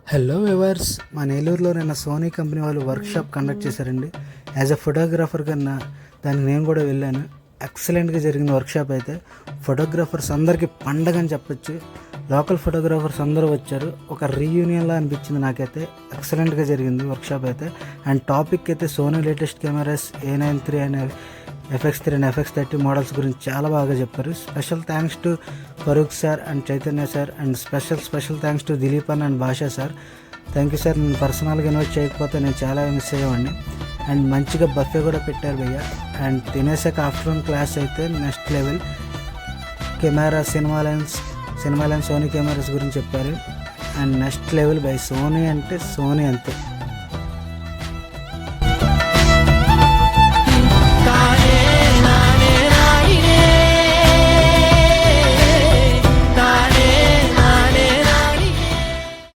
Hello viewers, మా నెల్లూరులో నిన్న సోనీ కంపెనీ వాళ్ళు వర్క్షాప్ కండక్ట్ చేశారండి. యాజ్ అ ఫోటోగ్రాఫర్ కన్నా దానికి నేను కూడా వెళ్ళాను. ఎక్సలెంట్గా జరిగిన వర్క్షాప్ అయితే ఫోటోగ్రాఫర్స్ అందరికీ పండగ అని చెప్పొచ్చు. లోకల్ ఫోటోగ్రాఫర్స్ అందరూ వచ్చారు. ఒక రీయూనియన్లా అనిపించింది నాకైతే. ఎక్సలెంట్గా జరిగింది వర్క్షాప్ అయితే. అండ్ టాపిక్ అయితే సోనీ లేటెస్ట్ కెమెరాస్ A93 అనే FX3 అండ్ FX30 మోడల్స్ గురించి చాలా బాగా చెప్పారు. Special thanks to Farooq sir and Chaitanya sir and special thanks to Dilip and Basha sir. Thank you sir. నేను పర్సనల్గా ఇన్వైట్ చేయకపోతే నేను చాలా మిస్ అయ్యేవాడిని. అండ్ మంచిగా బఫే కూడా పెట్టారు భయ్య. అండ్ తినేసాక ఆఫ్టర్నూన్ క్లాస్ అయితే next level camera cinema lens Sony cameras గురించి చెప్పారు. And next level by Sony అంటే సోనీ అంతే.